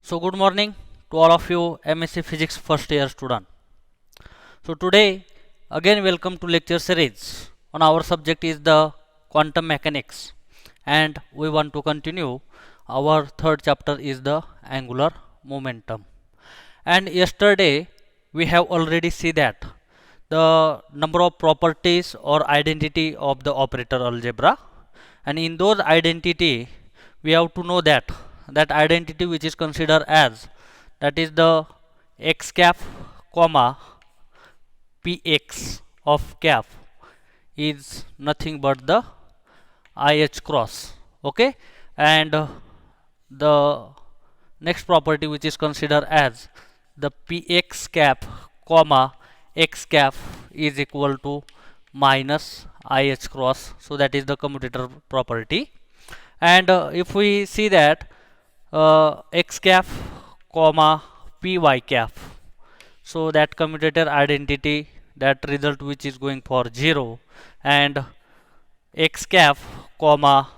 So good morning to all of you MSc Physics first year student. So today again welcome to lecture series on our subject is the quantum mechanics, and we want to continue our third chapter is the angular momentum. And yesterday we have already seen that the number of properties or identity of the operator algebra, and in those identity we have to know that identity which is considered as that is the x cap comma px of cap is nothing but the ih cross. Okay, and the next property which is considered as the px cap comma x cap is equal to minus ih cross, so that is the commutator property. And if we see that x cap comma py cap, so that commutator identity, that result which is going for 0, and x cap comma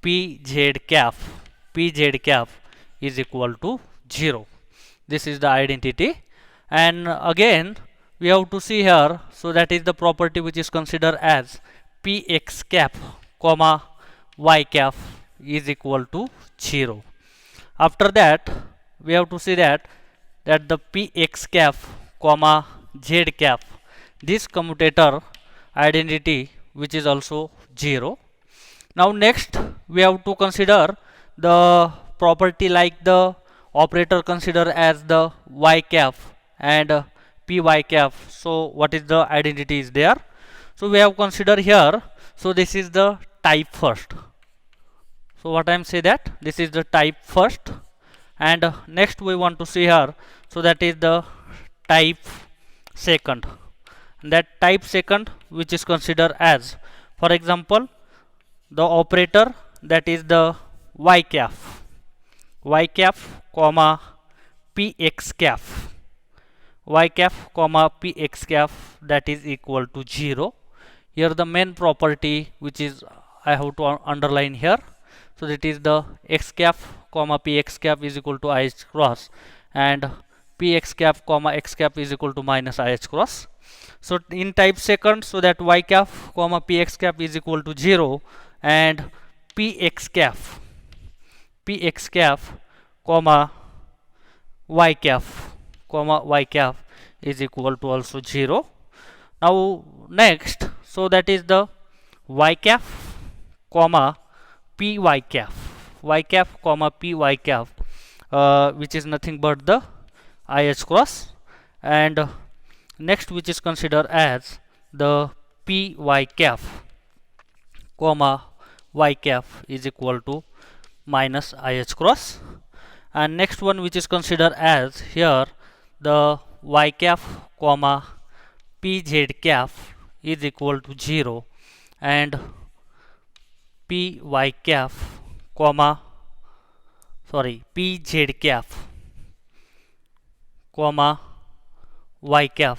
pz cap is equal to 0. This is the identity. And again we have to see here, so that is the property which is considered as px cap comma y cap is equal to 0. After that we have to see that the px cap comma z cap, this commutator identity which is also 0. Now next we have to consider the property like the operator consider as the y cap and py cap. So what is the identity is there? So we have considered here, so this is the type first. So what I am say that this is the type first, and next we want to see here, so that is the type second. That type second which is considered as, for example, the operator that is the y cap comma px cap, y cap comma px cap, that is equal to 0. Here the main property which is I have to underline here, so that is the x cap comma px cap is equal to ih cross, and px cap comma x cap is equal to minus ih cross. So in type second, so that y cap comma px cap is equal to 0, and px cap comma y cap is equal to also 0. Now next, so that is the y cap comma py cap, comma py cap, which is nothing but the ih cross, and next which is considered as the py cap comma y cap is equal to minus ih cross, and next one which is considered as here the y cap comma pz cap is equal to 0, and py cap comma pz cap comma y cap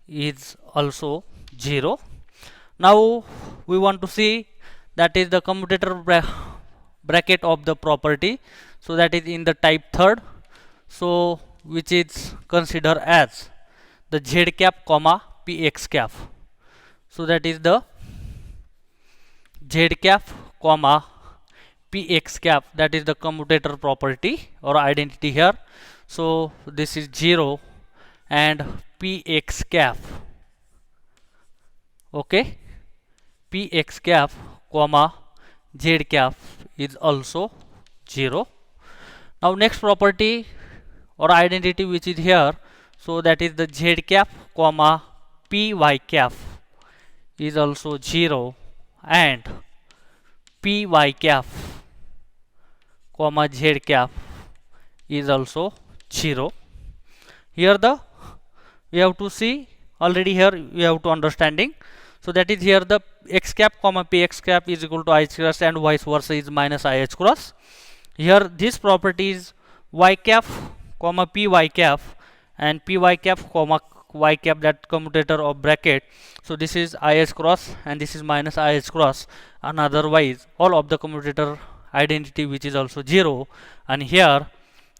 is also 0. Now we want to see that is the commutator bracket of the property, so that is in the type third, so which is considered as the z cap comma px cap. So that is the z cap comma px cap, that is the commutator property or identity here. So this is 0, and px cap, okay, px cap comma z cap is also 0. Now next property or identity which is here, so that is the z cap comma py cap is also 0, and py cap comma z cap is also 0. Here the we have to see already, here we have to understanding, so that is here the x cap comma px cap is equal to ih cross, and vice versa is minus ih cross. Here this property is y cap comma py cap, and py cap comma y cap, that commutator of bracket, so this is ih cross and this is minus ih cross, and otherwise all of the commutator identity which is also 0. And here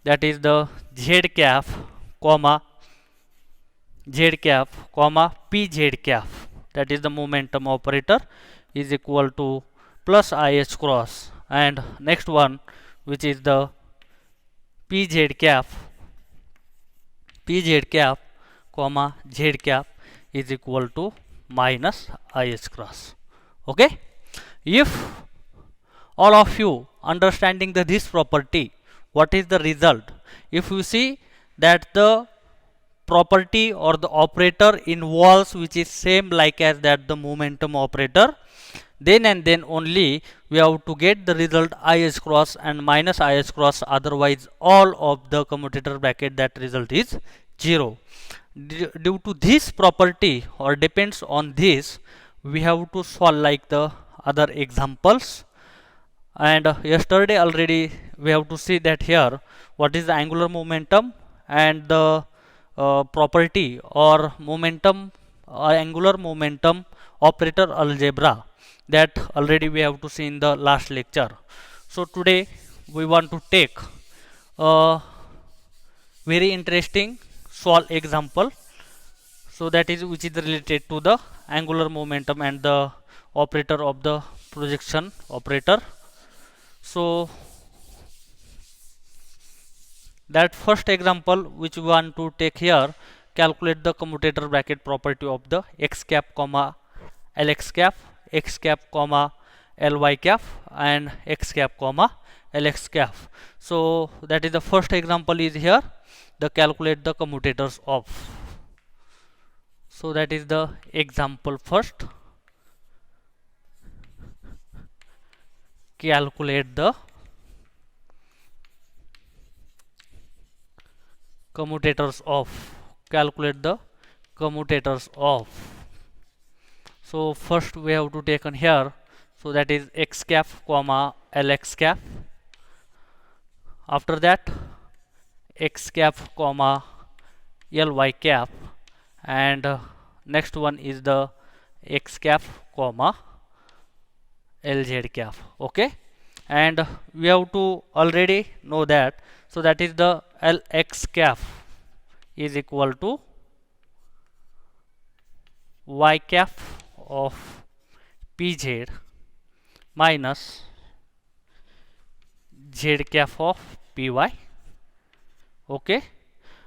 that is the z cap comma z cap comma pz cap, that is the momentum operator, is equal to plus IH cross, and next one which is the pz cap comma z cap is equal to minus IH cross. Okay, if all of you understanding this property, what is the result? If you see that the property or the operator involves which is same like as that the momentum operator, then and then only we have to get the result IH cross and minus IH cross, otherwise all of the commutator bracket that result is 0. Due to this property or depends on this, we have to solve like the other examples. And yesterday already we have to see that here what is the angular momentum and the property or momentum angular momentum operator algebra, that already we have to see in the last lecture. So today we want to take a very interesting solve example, so that is which is related to the angular momentum and the operator of the projection operator. So that first example which we want to take here, calculate the commutator bracket property of the x cap comma lx cap, x cap comma ly cap, and x cap comma lx cap. So that is the first example is here, the calculate the commutators of. So that is the example first, calculate the commutators of, calculate the commutators of. So first we have to take on here, so that is x cap comma lx cap, after that x cap comma ly cap, and next one is the x cap comma lz cap. Okay, and we have to already know that, so that is the lx cap is equal to y cap of pz minus z cap of py. Okay,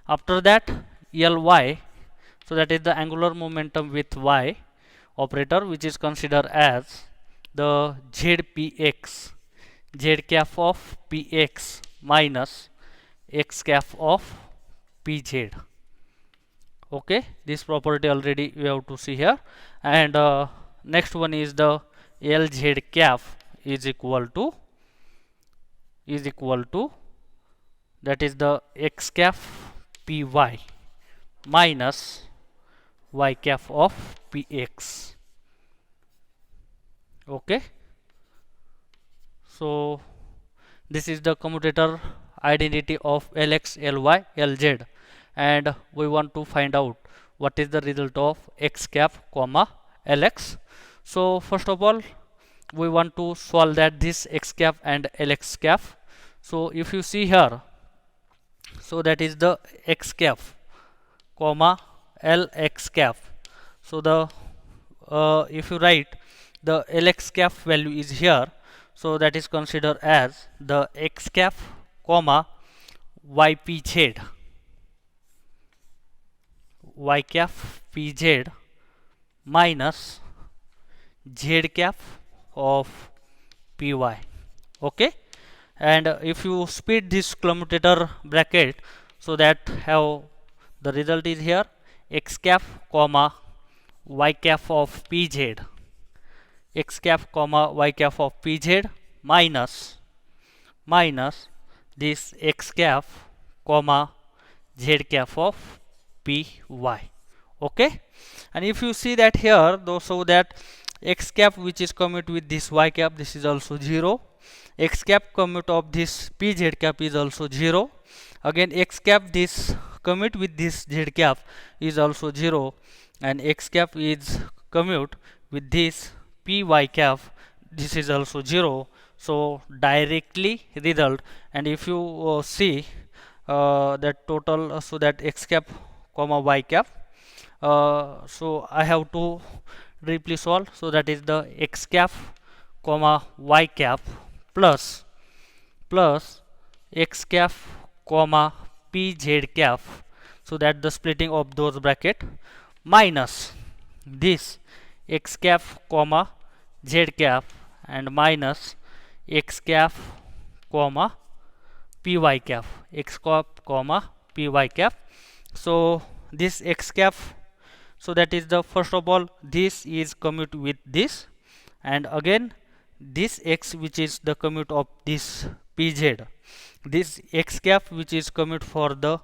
after that ly, so that is the angular momentum with y operator, which is considered as the zpx, z cap of px minus x cap of pz. Okay, this property already we have to see here, and next one is the lz cap is equal to that is the x cap py minus y cap of px. Okay, so this is the commutator identity of lx, ly, lz, and we want to find out what is the result of x cap comma lx. So first of all we want to solve that this x cap and lx cap. So if you see here, so that is the x cap comma lx cap. So the if you write the lx cap value is here, so that is considered as the x cap comma ypz, y cap pz minus z cap of py. Okay, and if you split this commutator bracket, so that have the result is here x cap comma y cap of pz, x cap comma y cap of pz minus this x cap comma z cap of py. Okay, and if you see that here though, so that x cap which is commute with this y cap, this is also 0, x cap commute of this pz cap is also 0, again x cap this commute with this z cap is also 0, and x cap is commute with this py cap, this is also 0. So directly result, and if you see that total, so that x cap comma y cap. So I have to directly solve, so that is the x cap comma y cap plus x cap comma pz cap, so that the splitting of those bracket, minus this x cap comma z cap and minus x cap comma py cap, x cap comma py cap. So this x cap, so that is the, first of all, this is commute with this, and again this x which is the commute of this pz, this x cap which is commute for the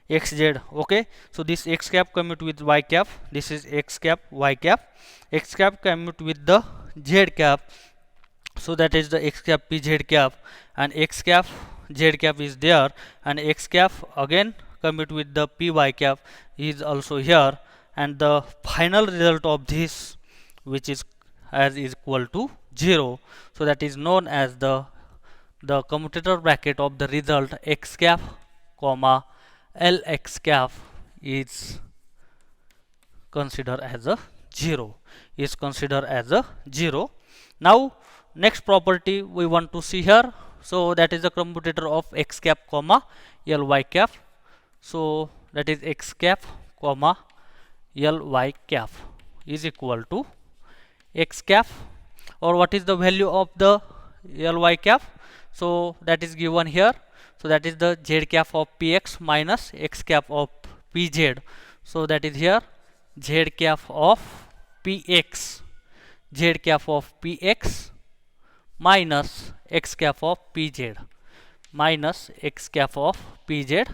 xz. Okay, so this x cap commute with y cap, this is x cap y cap, x cap commute with the z cap, so that is the x cap pz cap, and x cap z cap is there, and x cap again commute with the py cap is also here, and the final result of this, which is as is equal to 0, so that is known as the commutator bracket of the result x cap comma lx cap is considered as a 0, is considered as a 0. Now next property we want to see here, so that is the commutator of x cap comma ly cap, so that is x cap comma ly cap is equal to x cap, or what is the value of the ly cap, so that is given here, so that is the z cap of px minus x cap of pz, so that is here z cap of px, z cap of px minus x cap of pz, minus x cap of pz,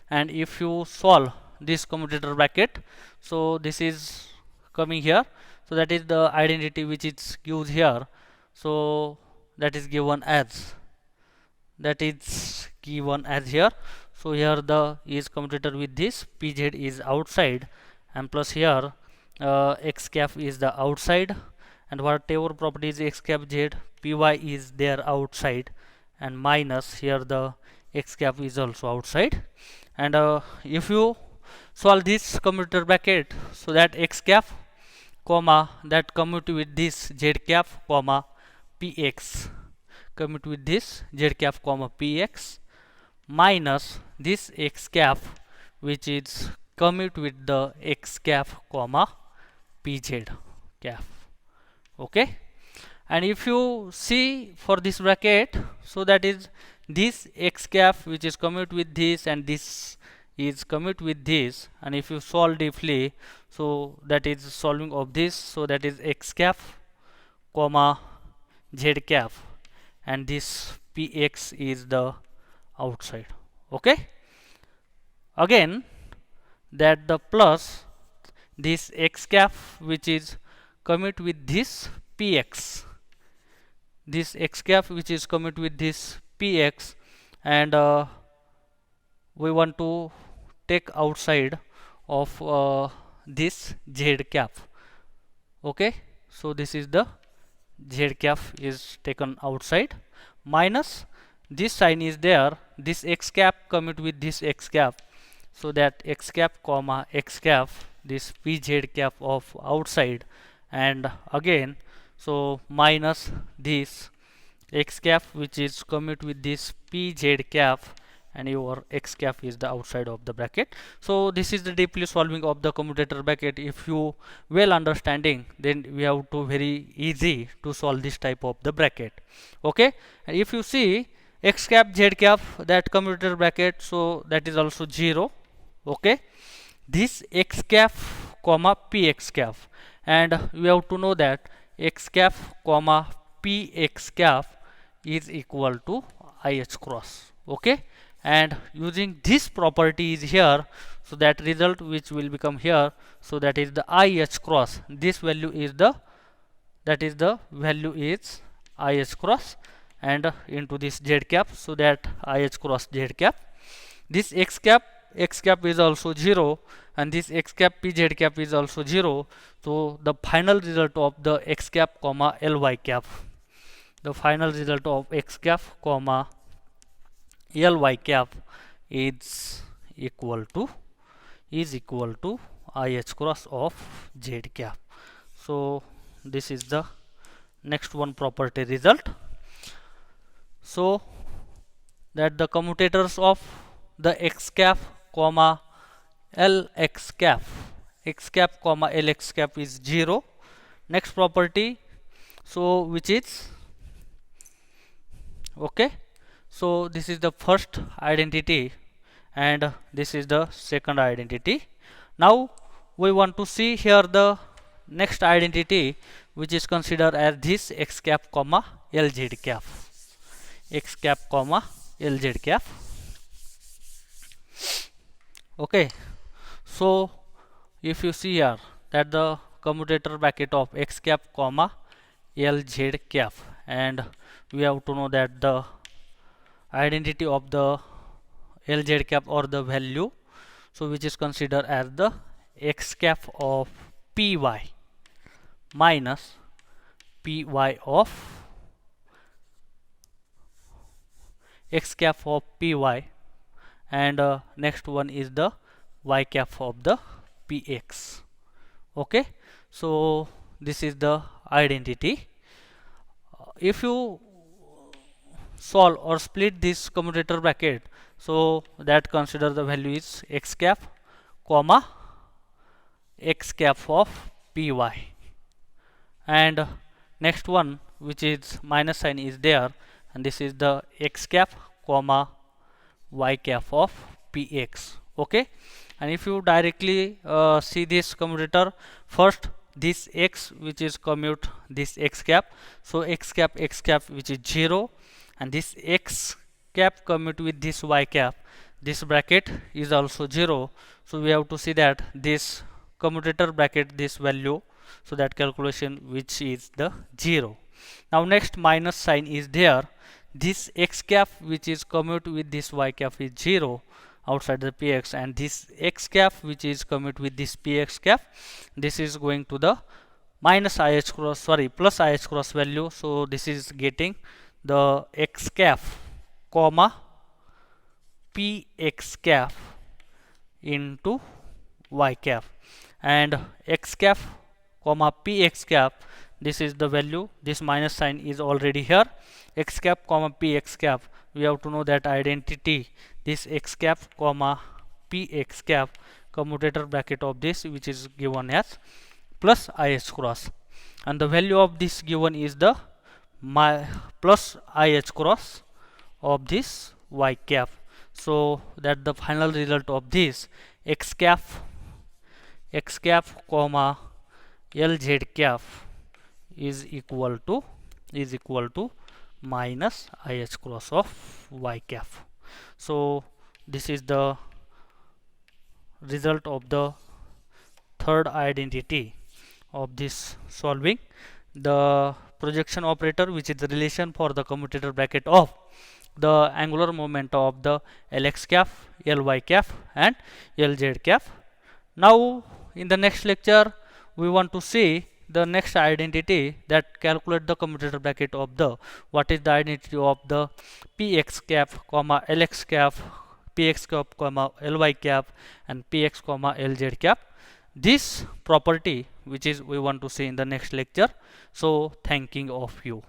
and if you solve this commutator bracket, so this is coming here, so that is the identity which is used here, so that is given as, here, so here the is commutator with this, pz is outside, and plus here x cap is the outside, and whatever property is x cap z, py is there outside, and minus here the x cap is also outside, and if you solve this commutator bracket, so that x cap comma that commute with this z cap comma px, commute with this z cap comma px minus this x cap which is commute with the x cap comma pz cap. Okay, and if you see for this bracket, so that is this x cap which is commute with this, and this is commute with this, and if you solve deeply, so that is solving of this, so that is x cap comma z cap, and this px is the outside. Okay, again that the plus this x cap which is commute with this px, this x cap which is commute with this px, and we want to take outside of this z cap. Okay, so this is the z cap is taken outside, minus this sign is there, this x cap commute with this x cap, so that x cap comma x cap, this pz cap of outside, and again so minus this x cap which is commute with this pz cap, and your x cap is the outside of the bracket. So this is the deeply solving of the commutator bracket. If you well understanding, then we have to very easy to solve this type of the bracket. Okay, and if you see x cap z cap, that commutator bracket, so that is also 0. Okay, this x cap comma px cap, and we have to know that x cap comma px cap is equal to IH cross. Okay, and using this property is here, so that result which will become here, so that is the IH cross, this value is the, that is the value is IH cross, and into this z cap, so that IH cross z cap, this x cap is also 0, and this x cap pz cap is also 0, so the final result of the x cap comma ly cap, the final result of x cap comma ly cap is equal to I h cross of z cap. So this is the next one property result. So that the commutators of the x cap comma l x cap comma l x cap is 0. Next property, so which is okay. So this is the first identity and this is the second identity. Now we want to see here the next identity, which is considered as this x cap comma lz cap, x cap comma lz cap. Okay, so if you see here that the commutator bracket of x cap comma lz cap, and we have to know that the identity of the lz cap or the value, so which is considered as the x cap of py minus py of x cap of py, and next one is the y cap of the px. Okay, so this is the identity. If you solve or split this commutator bracket, so that consider the value is x cap comma x cap of py, and next one which is minus sign is there, and this is the x cap comma y cap of px. Okay, and if you directly see this commutator, first this x which is commute this x cap, so x cap which is 0, and this x cap commute with this y cap, this bracket is also 0, so we have to see that this commutator bracket this value, so that calculation which is the 0. Now next minus sign is there, this x cap which is commute with this y cap is 0 outside the px, and this x cap which is commute with this px cap, this is going to the minus ih cross, sorry, plus ih cross value, so this is getting the x cap comma px cap into y cap, and x cap comma px cap, this is the value, this minus sign is already here, x cap comma px cap, we have to know that identity, this x cap comma px cap commutator bracket of this which is given as plus ih cross, and the value of this given is the plus ih cross of this y cap, so that the final result of this x cap comma lz cap is equal to minus ih cross of y cap. So this is the result of the third identity of this solving. The projection operator, which is the relation for the commutator bracket of the angular moment of the lx cap, ly cap and lz cap. Now in the next lecture we want to see the next identity, that calculate the commutator bracket of the, what is the identity of the px cap comma lx cap, px cap comma ly cap and px comma lz cap. This property which is we want to see in the next lecture. So thanking of you.